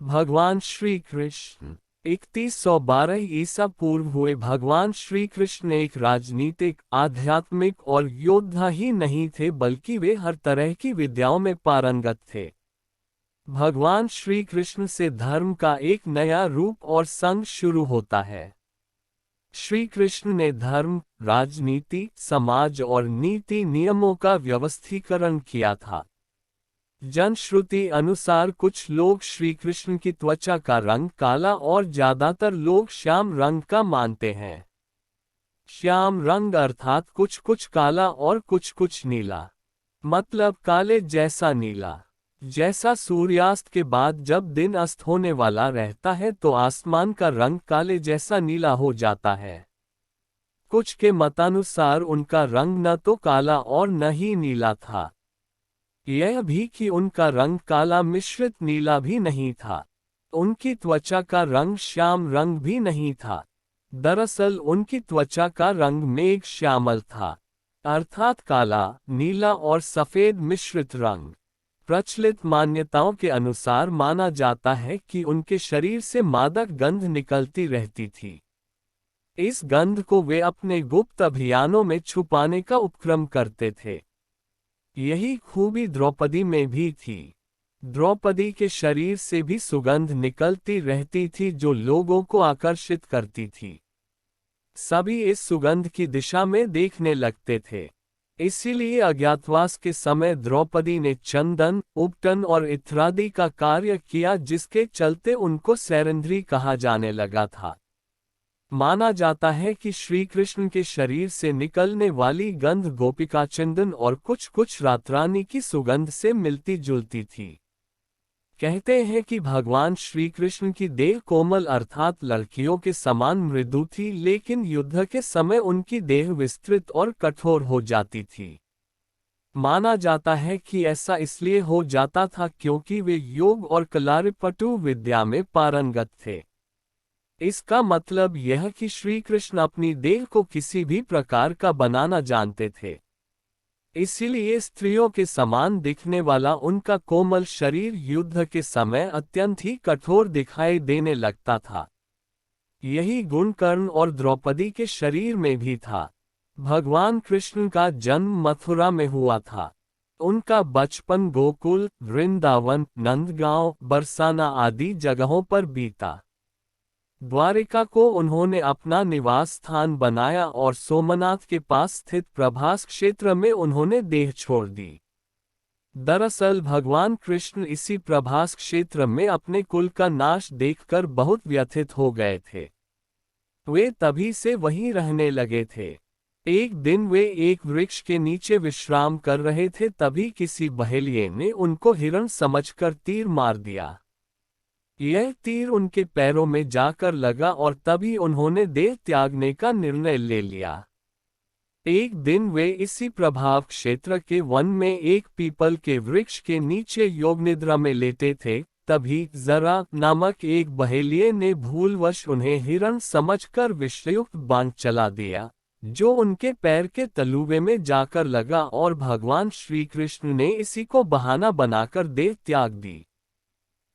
भगवान श्री कृष्ण 3112 ईसा पूर्व हुए। भगवान श्री कृष्ण एक राजनीतिक, आध्यात्मिक और योद्धा ही नहीं थे, बल्कि वे हर तरह की विद्याओं में पारंगत थे। भगवान श्री कृष्ण से धर्म का एक नया रूप और संघ शुरू होता है। श्री कृष्ण ने धर्म, राजनीति, समाज और नीति नियमों का व्यवस्थीकरण किया था। जनश्रुति अनुसार कुछ लोग श्री कृष्ण की त्वचा का रंग काला और ज्यादातर लोग श्याम रंग का मानते हैं। श्याम रंग अर्थात कुछ कुछ काला और कुछ कुछ नीला, मतलब काले जैसा नीला। जैसा सूर्यास्त के बाद जब दिन अस्त होने वाला रहता है तो आसमान का रंग काले जैसा नीला हो जाता है। कुछ के मतानुसार उनका रंग न तो काला और न ही नीला था। यह भी कि उनका रंग काला मिश्रित नीला भी नहीं था। उनकी त्वचा का रंग श्याम रंग भी नहीं था। दरअसल उनकी त्वचा का रंग मेघ श्यामल था, अर्थात काला, नीला और सफेद मिश्रित रंग। प्रचलित मान्यताओं के अनुसार माना जाता है कि उनके शरीर से मादक गंध निकलती रहती थी। इस गंध को वे अपने गुप्त अभियानों में छुपाने का उपक्रम करते थे। यही खूबी द्रौपदी में भी थी। द्रौपदी के शरीर से भी सुगंध निकलती रहती थी जो लोगों को आकर्षित करती थी। सभी इस सुगंध की दिशा में देखने लगते थे। इसीलिए अज्ञातवास के समय द्रौपदी ने चंदन, उपटन और इत्रादि का कार्य किया, जिसके चलते उनको सैरंध्री कहा जाने लगा था। माना जाता है कि श्री कृष्ण के शरीर से निकलने वाली गंध गोपिका चंदन और कुछ कुछ रातरानी की सुगंध से मिलती जुलती थी। कहते हैं कि भगवान श्री कृष्ण की देह कोमल अर्थात लड़कियों के समान मृदु थी, लेकिन युद्ध के समय उनकी देह विस्तृत और कठोर हो जाती थी। माना जाता है कि ऐसा इसलिए हो जाता था क्योंकि वे योग और कलारिपटु विद्या में पारंगत थे। इसका मतलब यह कि श्री कृष्ण अपनी देह को किसी भी प्रकार का बनाना जानते थे। इसीलिए स्त्रियों के समान दिखने वाला उनका कोमल शरीर युद्ध के समय अत्यंत ही कठोर दिखाई देने लगता था। यही गुण कर्ण और द्रौपदी के शरीर में भी था। भगवान कृष्ण का जन्म मथुरा में हुआ था। उनका बचपन गोकुल, वृंदावन, नंदगांव, बरसाना आदि जगहों पर बीता। द्वारिका को उन्होंने अपना निवास स्थान बनाया और सोमनाथ के पास स्थित प्रभास क्षेत्र में उन्होंने देह छोड़ दी। दरअसल भगवान कृष्ण इसी प्रभास क्षेत्र में अपने कुल का नाश देखकर बहुत व्यथित हो गए थे। वे तभी से वहीं रहने लगे थे। एक दिन वे एक वृक्ष के नीचे विश्राम कर रहे थे, तभी किसी बहेलिये ने उनको हिरण समझकर तीर मार दिया। यह तीर उनके पैरों में जाकर लगा और तभी उन्होंने देह त्यागने का निर्णय ले लिया। एक दिन वे इसी प्रभाव क्षेत्र के वन में एक पीपल के वृक्ष के नीचे योग निद्रा में लेटे थे, तभी जरा नामक एक बहेलिये ने भूलवश उन्हें हिरण समझकर विषयुक्त बाण चला दिया, जो उनके पैर के तलुवे में जाकर लगा और भगवान श्री कृष्ण ने इसी को बहाना बनाकर देह त्याग दी।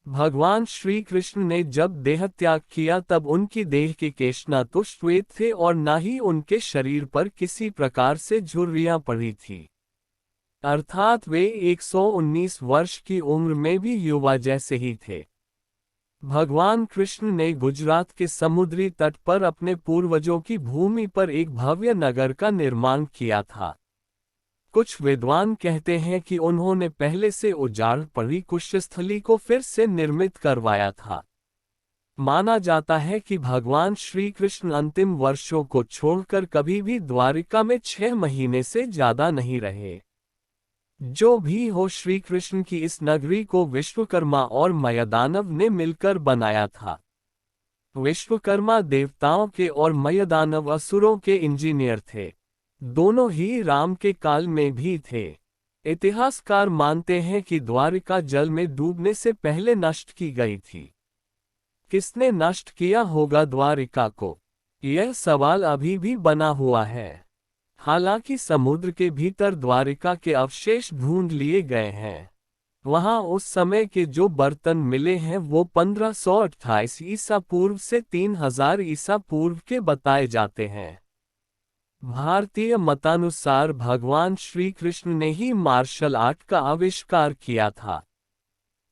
भगवान श्री कृष्ण ने जब देह त्याग किया तब उनकी देह के केश न तो श्वेत थे और न ही उनके शरीर पर किसी प्रकार से झुर्रियां पड़ी थी, अर्थात वे 119 वर्ष की उम्र में भी युवा जैसे ही थे। भगवान कृष्ण ने गुजरात के समुद्री तट पर अपने पूर्वजों की भूमि पर एक भव्य नगर का निर्माण किया था। कुछ विद्वान कहते हैं कि उन्होंने पहले से उजाड़ पड़ी कुशस्थली को फिर से निर्मित करवाया था। माना जाता है कि भगवान श्री कृष्ण अंतिम वर्षों को छोड़कर कभी भी द्वारिका में 6 महीने से ज्यादा नहीं रहे। जो भी हो, श्री कृष्ण की इस नगरी को विश्वकर्मा और मयदानव ने मिलकर बनाया था। विश्वकर्मा देवताओं के और मयदानव असुरों के इंजीनियर थे। दोनों ही राम के काल में भी थे। इतिहासकार मानते हैं कि द्वारिका जल में डूबने से पहले नष्ट की गई थी। किसने नष्ट किया होगा द्वारिका को, यह सवाल अभी भी बना हुआ है। हालांकि समुद्र के भीतर द्वारिका के अवशेष ढूंढ लिए गए हैं। वहां उस समय के जो बर्तन मिले हैं वो 1528 ईसा पूर्व से 3000 ईसा पूर्व के बताए जाते हैं। भारतीय मतानुसार भगवान श्री कृष्ण ने ही मार्शल आर्ट का आविष्कार किया था।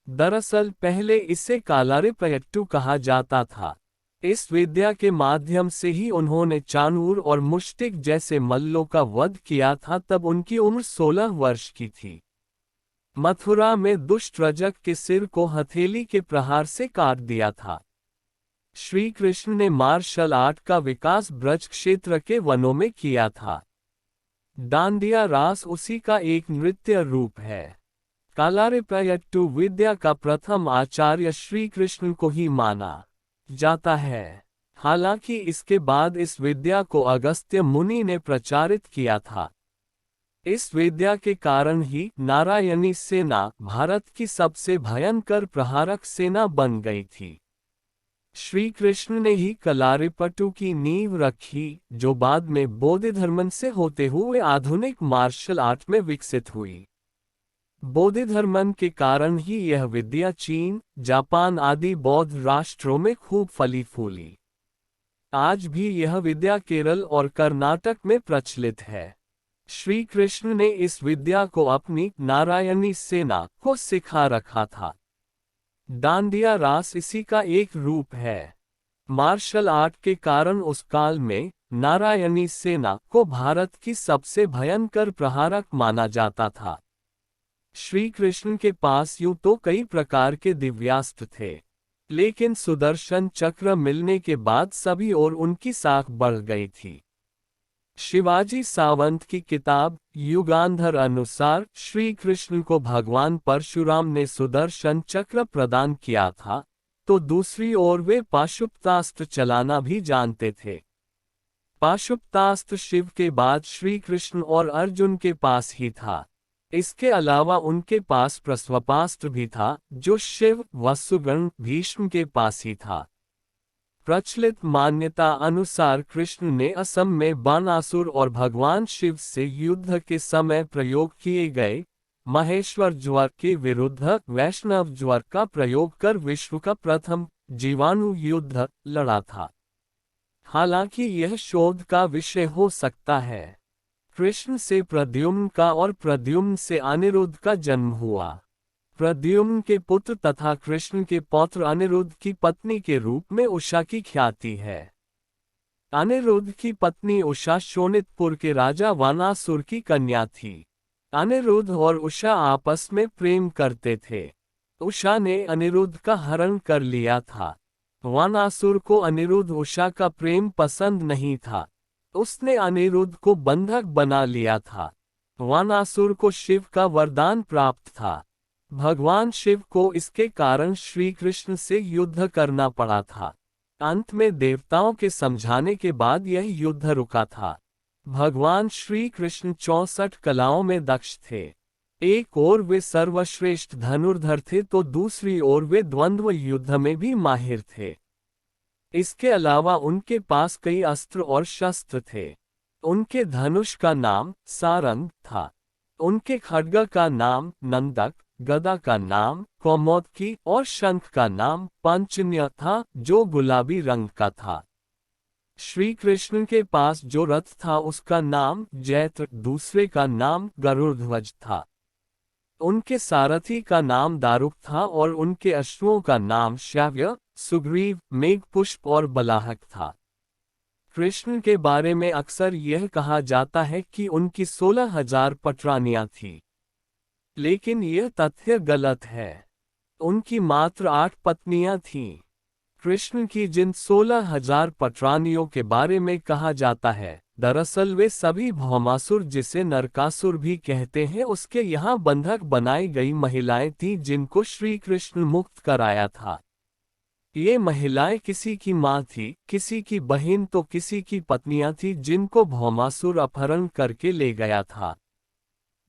दरअसल पहले इसे कालारिपयट्टू कहा जाता था। इस विद्या के माध्यम से ही उन्होंने चाणूर और मुष्टिक जैसे मल्लों का वध किया था। तब उनकी उम्र 16 वर्ष की थी। मथुरा में दुष्ट रजक के सिर को हथेली के प्रहार से काट दिया था। श्री कृष्ण ने मार्शल आर्ट का विकास ब्रज क्षेत्र के वनों में किया था। डांडिया रास उसी का एक नृत्य रूप है। कालारिपयट्टू विद्या का प्रथम आचार्य श्री कृष्ण को ही माना जाता है। हालांकि इसके बाद इस विद्या को अगस्त्य मुनि ने प्रचारित किया था। इस विद्या के कारण ही नारायणी सेना भारत की सबसे भयंकर प्रहारक सेना बन गई थी। श्री कृष्ण ने ही कलारिपयट्टू की नींव रखी, जो बाद में बौद्ध धर्म से होते हुए आधुनिक मार्शल आर्ट में विकसित हुई। बौद्ध धर्म के कारण ही यह विद्या चीन, जापान आदि बौद्ध राष्ट्रों में खूब फली फूली। आज भी यह विद्या केरल और कर्नाटक में प्रचलित है। श्री कृष्ण ने इस विद्या को अपनी नारायणी सेना को सिखा रखा था। डांडिया रास इसी का एक रूप है। मार्शल आर्ट के कारण उस काल में नारायणी सेना को भारत की सबसे भयंकर प्रहारक माना जाता था। श्री कृष्ण के पास यूं तो कई प्रकार के दिव्यास्त्र थे, लेकिन सुदर्शन चक्र मिलने के बाद सभी और उनकी साख बढ़ गई थी। शिवाजी सावंत की किताब युगांधर अनुसार श्री कृष्ण को भगवान परशुराम ने सुदर्शन चक्र प्रदान किया था, तो दूसरी ओर वे पाशुपतास्त्र चलाना भी जानते थे। पाशुपतास्त्र शिव के बाद श्री कृष्ण और अर्जुन के पास ही था। इसके अलावा उनके पास प्रस्वपास्त्र भी था, जो शिव, वसुगण, भीष्म के पास ही था। प्रचलित मान्यता अनुसार कृष्ण ने असम में बाणासुर और भगवान शिव से युद्ध के समय प्रयोग किए गए महेश्वर ज्वर के विरुद्ध वैष्णव ज्वर का प्रयोग कर विश्व का प्रथम जीवाणु युद्ध लड़ा था। हालांकि यह शोध का विषय हो सकता है। कृष्ण से प्रद्युम्न का और प्रद्युम्न से अनिरुद्ध का जन्म हुआ। प्रद्युम्न के पुत्र तथा कृष्ण के पौत्र अनिरुद्ध की पत्नी के रूप में उषा की ख्याति है। अनिरुद्ध की पत्नी उषा शोणितपुर के राजा वानासुर की कन्या थी। अनिरुद्ध और उषा आपस में प्रेम करते थे। उषा ने अनिरुद्ध का हरण कर लिया था। वानासुर को अनिरुद्ध उषा का प्रेम पसंद नहीं था। उसने अनिरुद्ध को बंधक बना लिया था। वानासुर को शिव का वरदान प्राप्त था। भगवान शिव को इसके कारण श्री कृष्ण से युद्ध करना पड़ा था। अंत में देवताओं के समझाने के बाद यह युद्ध रुका था। भगवान श्री कृष्ण 64 कलाओं में दक्ष थे। एक ओर वे सर्वश्रेष्ठ धनुर्धर थे तो दूसरी ओर वे द्वंद्व युद्ध में भी माहिर थे। इसके अलावा उनके पास कई अस्त्र और शस्त्र थे। उनके धनुष का नाम सारंग था। उनके खड्ग का नाम नंदक, गदा का नाम कौमोदकी और शंख का नाम पंचन्य था, जो गुलाबी रंग का था। श्री कृष्ण के पास जो रथ था उसका नाम जैत्र, दूसरे का नाम गरुड़ध्वज था। उनके सारथी का नाम दारुक था और उनके अश्वों का नाम श्याव्य, सुग्रीव, मेघपुष्प और बलाहक था। कृष्ण के बारे में अक्सर यह कहा जाता है कि उनकी 16,000 पटरानियां थीं, लेकिन यह तथ्य गलत है। उनकी मात्र 8 पत्नियां थीं। कृष्ण की जिन 16,000 पटरानियों के बारे में कहा जाता है, दरअसल वे सभी भौमासुर, जिसे नरकासुर भी कहते हैं, उसके यहाँ बंधक बनाई गई महिलाएं थीं जिनको श्री कृष्ण मुक्त कराया था। ये महिलाएं किसी की माँ थी, किसी की बहन तो किसी की पत्नियां थीं जिनको भौमासुर अपहरण करके ले गया था।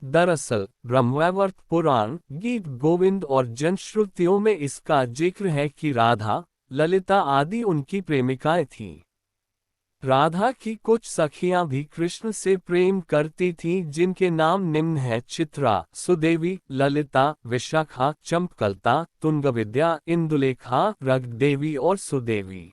दरअसल ब्रह्मवैवर्त पुराण, गीत गोविंद और जनश्रुतियों में इसका जिक्र है कि राधा, ललिता आदि उनकी प्रेमिकाएं थीं। राधा की कुछ सखियां भी कृष्ण से प्रेम करती थीं, जिनके नाम निम्न हैं: चित्रा, सुदेवी, ललिता, विशाखा, चंपकलता, तुंगविद्या, इंदुलेखा, रगदेवी और सुदेवी।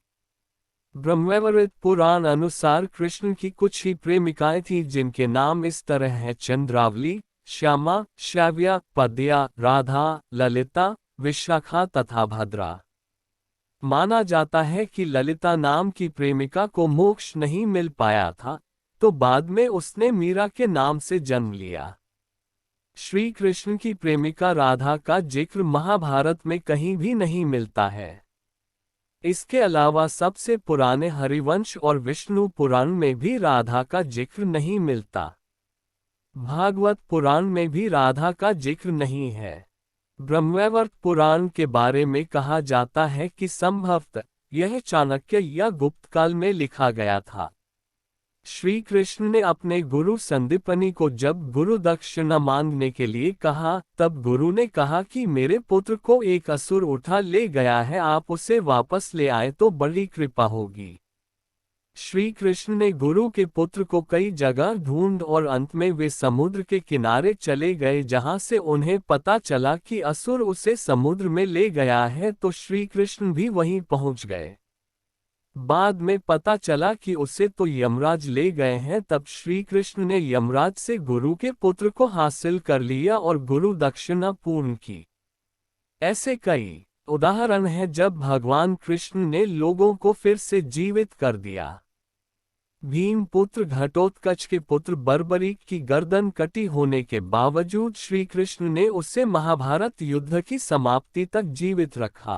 ब्रह्मवैवर्त पुराण अनुसार कृष्ण की कुछ ही प्रेमिकाएं थीं, जिनके नाम इस तरह हैं: चंद्रावली, श्यामा, श्राव्या, पद्या, राधा, ललिता, विशाखा तथा भद्रा। माना जाता है कि ललिता नाम की प्रेमिका को मोक्ष नहीं मिल पाया था, तो बाद में उसने मीरा के नाम से जन्म लिया। श्री कृष्ण की प्रेमिका राधा का जिक्र महाभारत में कहीं भी नहीं मिलता है। इसके अलावा सबसे पुराने हरिवंश और विष्णु पुराण में भी राधा का जिक्र नहीं मिलता। भागवत पुराण में भी राधा का जिक्र नहीं है। ब्रह्मवैवर्त पुराण के बारे में कहा जाता है कि संभवतः यह चाणक्य या गुप्त काल में लिखा गया था। श्री कृष्ण ने अपने गुरु संदीपनि को जब गुरु दक्षिणा मांगने के लिए कहा, तब गुरु ने कहा कि मेरे पुत्र को एक असुर उठा ले गया है, आप उसे वापस ले आए तो बड़ी कृपा होगी। श्री कृष्ण ने गुरु के पुत्र को कई जगह ढूंढ और अंत में वे समुद्र के किनारे चले गए, जहां से उन्हें पता चला कि असुर उसे समुद्र में ले गया है, तो श्री कृष्ण भी वहीं पहुंच गए। बाद में पता चला कि उसे तो यमराज ले गए हैं, तब श्री कृष्ण ने यमराज से गुरु के पुत्र को हासिल कर लिया और गुरु दक्षिणा पूर्ण की। ऐसे कई उदाहरण हैं जब भगवान कृष्ण ने लोगों को फिर से जीवित कर दिया। भीम पुत्र घटोत्कच के पुत्र बर्बरीक की गर्दन कटी होने के बावजूद श्री कृष्ण ने उसे महाभारत युद्ध की समाप्ति तक जीवित रखा।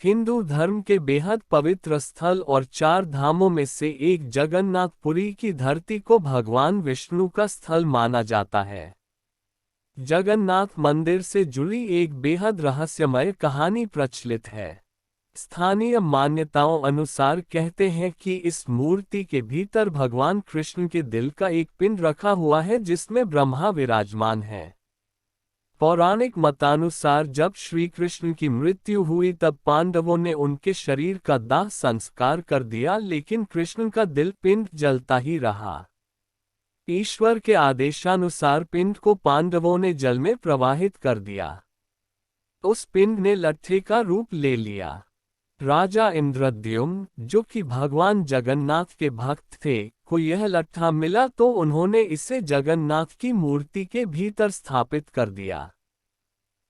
हिंदू धर्म के बेहद पवित्र स्थल और 4 धामों में से एक जगन्नाथपुरी की धरती को भगवान विष्णु का स्थल माना जाता है। जगन्नाथ मंदिर से जुड़ी एक बेहद रहस्यमय कहानी प्रचलित है। स्थानीय मान्यताओं अनुसार कहते हैं कि इस मूर्ति के भीतर भगवान कृष्ण के दिल का एक पिंड रखा हुआ है, जिसमें ब्रह्मा विराजमान है। पौराणिक मतानुसार जब श्री कृष्ण की मृत्यु हुई तब पांडवों ने उनके शरीर का दाह संस्कार कर दिया, लेकिन कृष्ण का दिल पिंड जलता ही रहा। ईश्वर के आदेशानुसार पिंड को पांडवों ने जल में प्रवाहित कर दिया। उस पिंड ने लट्ठे का रूप ले लिया। राजा इंद्रद्युम्न, जो कि भगवान जगन्नाथ के भक्त थे, को यह लट्ठा मिला तो उन्होंने इसे जगन्नाथ की मूर्ति के भीतर स्थापित कर दिया।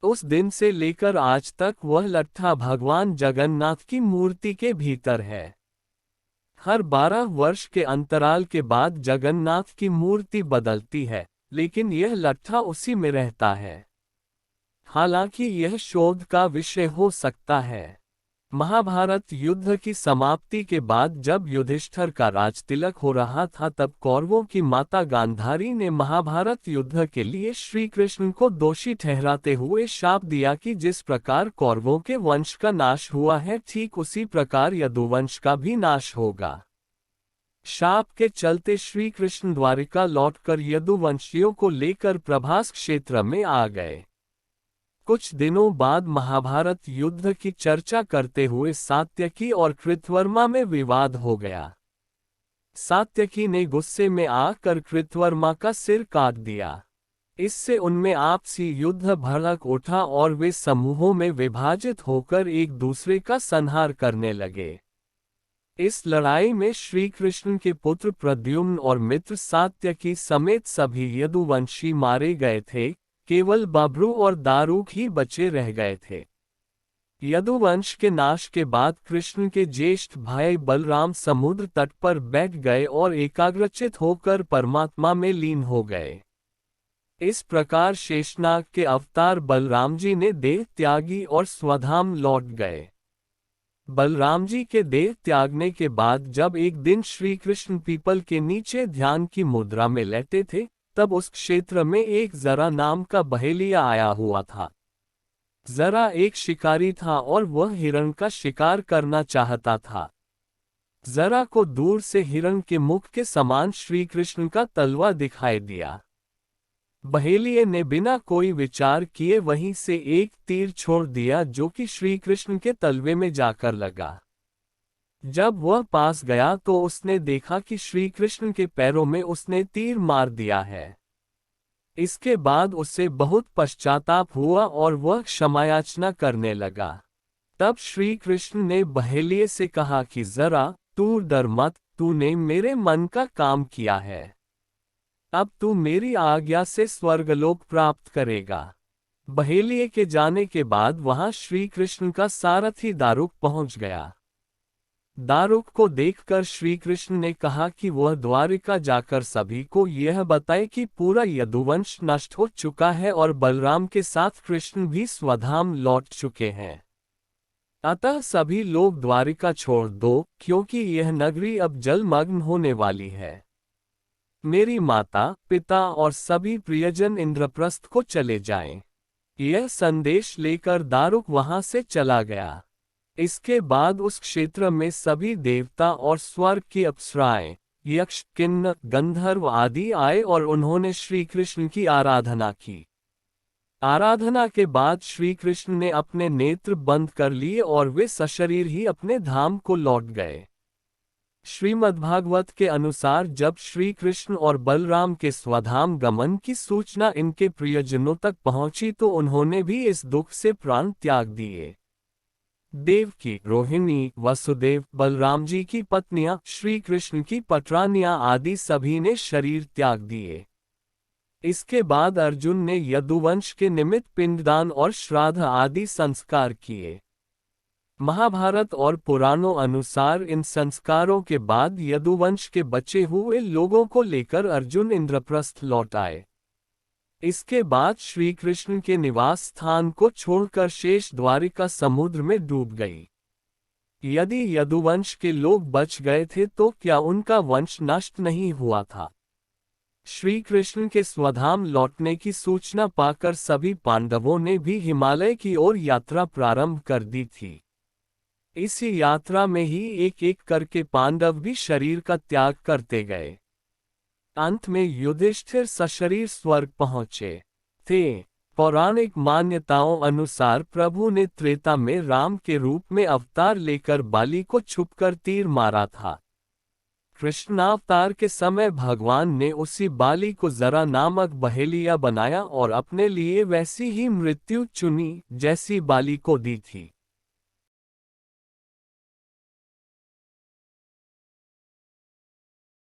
उस दिन से लेकर आज तक वह लट्ठा भगवान जगन्नाथ की मूर्ति के भीतर है। हर 12 वर्ष के अंतराल के बाद जगन्नाथ की मूर्ति बदलती है, लेकिन यह लट्ठा उसी में रहता है। हालांकि यह शोध का विषय हो सकता है। महाभारत युद्ध की समाप्ति के बाद जब युधिष्ठिर का राजतिलक हो रहा था, तब कौरवों की माता गांधारी ने महाभारत युद्ध के लिए श्री कृष्ण को दोषी ठहराते हुए शाप दिया कि जिस प्रकार कौरवों के वंश का नाश हुआ है, ठीक उसी प्रकार यदुवंश का भी नाश होगा। शाप के चलते श्री कृष्ण द्वारिका लौटकर यदुवंशियों को लेकर प्रभास क्षेत्र में आ गए। कुछ दिनों बाद महाभारत युद्ध की चर्चा करते हुए सात्यकी और कृतवर्मा में विवाद हो गया। सात्यकी ने गुस्से में आकर कृतवर्मा का सिर काट दिया। इससे उनमें आपसी युद्ध भड़क उठा और वे समूहों में विभाजित होकर एक दूसरे का संहार करने लगे। इस लड़ाई में श्री कृष्ण के पुत्र प्रद्युम्न और मित्र सात्यकी समेत सभी यदुवंशी मारे गए थे। केवल बब्रू और दारुक ही बचे रह गए थे। यदुवंश के नाश के बाद कृष्ण के ज्येष्ठ भाई बलराम समुद्र तट पर बैठ गए और एकाग्रचित होकर परमात्मा में लीन हो गए। इस प्रकार शेषनाग के अवतार बलराम जी ने देह त्यागी और स्वधाम लौट गए। बलराम जी के देह त्यागने के बाद जब एक दिन श्री कृष्ण पीपल के नीचे ध्यान की मुद्रा में लेटे थे, तब उस क्षेत्र में एक जरा नाम का बहेलिया आया हुआ था। जरा एक शिकारी था और वह हिरण का शिकार करना चाहता था। जरा को दूर से हिरण के मुख के समान श्री कृष्ण का तलवा दिखाई दिया। बहेलिये ने बिना कोई विचार किए वहीं से एक तीर छोड़ दिया, जो कि श्री कृष्ण के तलवे में जाकर लगा। जब वह पास गया तो उसने देखा कि श्री कृष्ण के पैरों में उसने तीर मार दिया है। इसके बाद उसे बहुत पश्चाताप हुआ और वह क्षमायाचना करने लगा। तब श्री कृष्ण ने बहेलिये से कहा कि जरा तू डर मत, तूने मेरे मन का काम किया है। अब तू मेरी आज्ञा से स्वर्गलोक प्राप्त करेगा। बहेलिये के जाने के बाद वहां श्री कृष्ण का सारथी दारुक पहुंच गया। दारुक को देखकर श्री कृष्ण ने कहा कि वह द्वारिका जाकर सभी को यह बताए कि पूरा यदुवंश नष्ट हो चुका है और बलराम के साथ कृष्ण भी स्वधाम लौट चुके हैं। अतः सभी लोग द्वारिका छोड़ दो, क्योंकि यह नगरी अब जलमग्न होने वाली है। मेरी माता, पिता और सभी प्रियजन इंद्रप्रस्थ को चले जाएं। यह संदेश लेकर दारुक वहां से चला गया। इसके बाद उस क्षेत्र में सभी देवता और स्वर्ग की अप्सराएं, यक्ष, किन्नर, गंधर्व आदि आए और उन्होंने श्री कृष्ण की आराधना की। आराधना के बाद श्री कृष्ण ने अपने नेत्र बंद कर लिए और वे सशरीर ही अपने धाम को लौट गए। श्रीमद्भागवत के अनुसार जब श्री कृष्ण और बलराम के स्वधाम गमन की सूचना इनके प्रियजनों तक पहुंची तो उन्होंने भी इस दुख से प्राण त्याग दिए। देवकी, रोहिणी, वसुदेव, बलराम जी की पत्नियां, श्री कृष्ण की पटरानियां आदि सभी ने शरीर त्याग दिए। इसके बाद अर्जुन ने यदुवंश के निमित्त पिंडदान और श्राद्ध आदि संस्कार किए। महाभारत और पुराणों अनुसार इन संस्कारों के बाद यदुवंश के बचे हुए लोगों को लेकर अर्जुन इंद्रप्रस्थ लौट आए। इसके बाद श्री कृष्ण के निवास स्थान को छोड़कर शेष द्वारिका समुद्र में डूब गई। यदि यदुवंश के लोग बच गए थे तो क्या उनका वंश नष्ट नहीं हुआ था? श्री कृष्ण के स्वधाम लौटने की सूचना पाकर सभी पांडवों ने भी हिमालय की ओर यात्रा प्रारंभ कर दी थी। इसी यात्रा में ही एक एक करके पांडव भी शरीर का त्याग करते गए। अंत में युधिष्ठिर सशरीर स्वर्ग पहुंचे थे। पौराणिक मान्यताओं अनुसार प्रभु ने त्रेता में राम के रूप में अवतार लेकर बाली को छुपकर तीर मारा था। कृष्णावतार के समय भगवान ने उसी बाली को जरा नामक बहेलिया बनाया और अपने लिए वैसी ही मृत्यु चुनी जैसी बाली को दी थी।